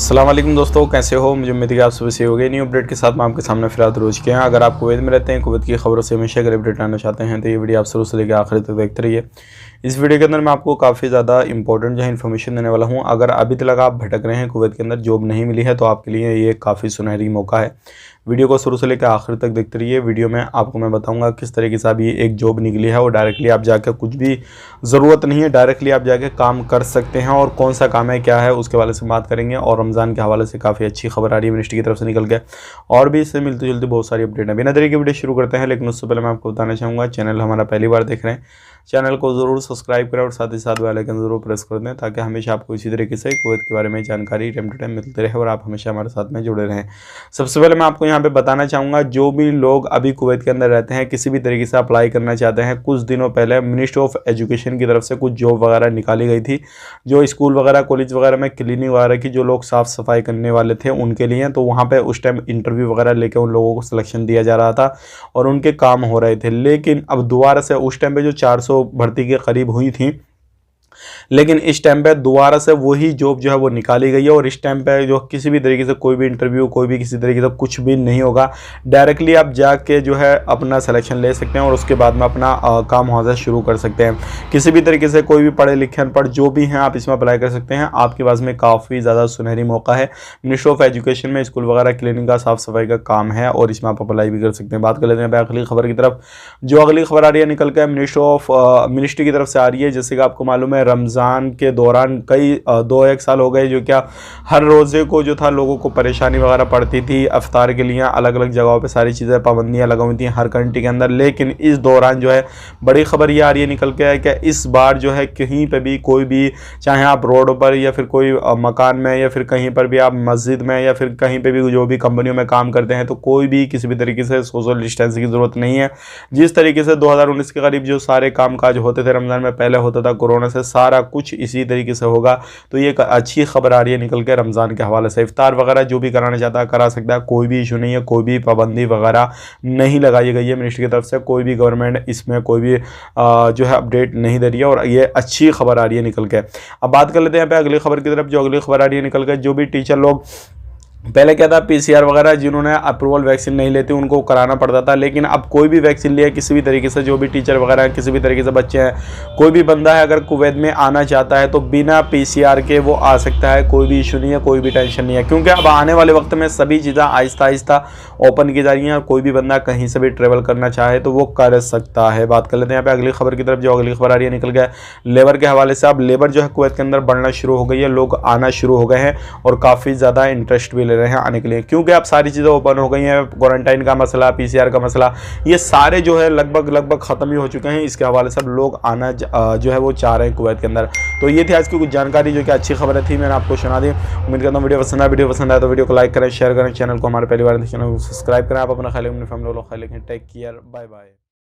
अस्सलाम वालेकुम दोस्तों, कैसे हो। मुझे उम्मीद है कि आप सुबह से हो गए। न्यू अपडेट के साथ मैं आपके सामने फिर रोज़ के हैं। अगर आप कुवैत में रहते हैं, कुवैत की खबरों से हमेशा अगर अपडेट आना चाहते हैं तो ये वीडियो आप शुरू से लेकर आखिर तक देखते रहिए। इस वीडियो के अंदर मैं आपको काफ़ी ज़्यादा इंपॉर्टेंट जो है इन्फॉर्मेशन देने वाला हूँ। अगर अभी तक आप भटक रहे हैं, कुवैत के अंदर जॉब नहीं मिली है, तो आपके लिए ये काफ़ी सुनहरी मौका है। वीडियो को शुरू से लेकर आखिर तक देखते रहिए। वीडियो में आपको मैं बताऊंगा किस तरीके से अभी एक जॉब निकली है और डायरेक्टली आप जाकर कुछ भी ज़रूरत नहीं है, डायरेक्टली आप जाके काम कर सकते हैं। और कौन सा काम है, क्या है, उसके हवाले से बात करेंगे। और रमज़ान के हवाले से काफ़ी अच्छी खबर आ रही है मिनिस्ट्री की तरफ से निकल के, और भी इससे मिलती जुलती बहुत सारी अपडेट है। बिना देरी के वीडियो शुरू करते हैं, लेकिन उससे पहले मैं आपको बताना चाहूँगा, चैनल हमारा पहली बार देख रहे हैं, चैनल को ज़रूर सब्सक्राइब करें और साथ ही साथ बेल आइकन ज़रूर प्रेस कर दें, ताकि हमेशा आपको इसी तरीके से कुवैत के बारे में जानकारी टाइम टू टाइम मिलती रहे और आप हमेशा हमारे साथ में जुड़े रहें। सबसे पहले मैं आपको यहाँ पे बताना चाहूँगा, जो भी लोग अभी कुवैत के अंदर रहते हैं, किसी भी तरीके से अप्लाई करना चाहते हैं, कुछ दिनों पहले मिनिस्ट्री ऑफ एजुकेशन की तरफ से कुछ जॉब वगैरह निकाली गई थी, जो स्कूल वगैरह कॉलेज वगैरह में क्लीनिंग वगैरह की जो लोग साफ़ सफाई करने वाले थे उनके लिए। तो वहाँ पर उस टाइम इंटरव्यू वगैरह लेकर उन लोगों को सिलेक्शन दिया जा रहा था और उनके काम हो रहे थे। लेकिन अब दोबारा से उस टाइम पे जो 400 भर्ती के करीब हुई थी, लेकिन इस टाइम पे दोबारा से वही जॉब जो है वो निकाली गई है। और इस टाइम पे जो किसी भी तरीके से कोई भी इंटरव्यू, कोई भी किसी तरीके से कुछ भी नहीं होगा, डायरेक्टली आप जाके जो है अपना सिलेक्शन ले सकते हैं और उसके बाद में अपना काम वहाँ से शुरू कर सकते हैं। किसी भी तरीके से कोई भी पढ़े लिखे अनपढ़ जो भी हैं, आप इसमें अप्लाई कर सकते हैं। आपके पास में काफ़ी ज़्यादा सुनहरी मौका है। मिनिस्ट्री ऑफ एजुकेशन में स्कूल वगैरह क्लीनिंग का, साफ सफाई का काम है और इसमें आप अप्लाई भी कर सकते हैं। बात कर लेते हैं अगली खबर की तरफ। जो अगली खबर आ रही है निकल के मिनिस्ट्री की तरफ से आ रही है। जैसे कि आपको मालूम है, रमज़ान के दौरान कई 2-1 साल हो गए जो क्या हर रोज़े को जो था लोगों को परेशानी वगैरह पड़ती थी। इफ्तार के लिए अलग अलग जगहों पे सारी चीज़ें, पाबंदियां लगी हुई थी हर कंट्री के अंदर। लेकिन इस दौरान जो है बड़ी खबर ये आ रही है निकल के है कि इस बार जो है कहीं पे भी कोई भी, चाहे आप रोड पर या फिर कोई मकान में या फिर कहीं पर भी आप मस्जिद में या फिर कहीं पर भी जो भी कंपनियों में काम करते हैं, तो कोई भी किसी भी तरीके से सोशल डिस्टेंसिंग की ज़रूरत नहीं है। जिस तरीके से 2019 के करीब जो सारे कामकाज होते थे रमज़ान में पहले होता था, कोरोना से सारा कुछ इसी तरीके से होगा। तो ये एक अच्छी खबर आ रही है निकल के रमज़ान के हवाले से। इफ्तार वगैरह जो भी कराना चाहता है करा सकता है, कोई भी इशू नहीं है, कोई भी पाबंदी वगैरह नहीं लगाई गई है मिनिस्ट्री की तरफ से। कोई भी गवर्नमेंट इसमें कोई भी जो है अपडेट नहीं दे रही है और ये अच्छी खबर आ रही है निकल के। अब बात कर लेते हैं यहाँ पे अगली खबर की तरफ। जो अगली खबर आ रही है निकल के, जो भी टीचर लोग पहले क्या था, पीसीआर वगैरह जिन्होंने अप्रूवल वैक्सीन नहीं लेती उनको कराना पड़ता था, लेकिन अब कोई भी वैक्सीन लिया किसी भी तरीके से, जो भी टीचर वगैरह हैं, किसी भी तरीके से बच्चे हैं, कोई भी बंदा है अगर कुवैत में आना चाहता है तो बिना पीसीआर के वो आ सकता है। कोई भी इशू नहीं है, कोई भी टेंशन नहीं है, क्योंकि अब आने वाले वक्त में सभी चीज़ें आहिस्ता आहिस्ता ओपन की जा रही हैं और कोई भी बंदा कहीं से भी ट्रेवल करना चाहे तो वो कर सकता है। बात कर लेते हैं यहाँ पे अगली खबर की तरफ। जो अगली खबर आ रही है निकल गया लेबर के हवाले से। अब लेबर जो है कुवैत के अंदर बढ़ना शुरू हो गई है, लोग आना शुरू हो गए हैं और काफ़ी ज़्यादा इंटरेस्ट भी ले रहे हैं आने के लिए, क्योंकि अब सारी चीज़ें ओपन हो गई हैं। क्वारंटाइन का मसला, पीसीआर का मसला, ये सारे जो है लगभग ख़त्म ही हो चुके हैं। इसके हवाले से अब लोग आना जो है वो चाह रहे हैं कुवैत के अंदर। तो ये थी आज की कुछ जानकारी जो कि अच्छी खबर थी, मैंने आपको सुना दी। उम्मीद करता हूँ वीडियो पसंद आया तो वीडियो को लाइक करें, शेयर करें, चैनल को हमारे पहली बार चैनल को सब्सक्राइब करें। आप अपना ख्याल, अपनी फैमिली को ख्याल रखें। Take care, bye bye.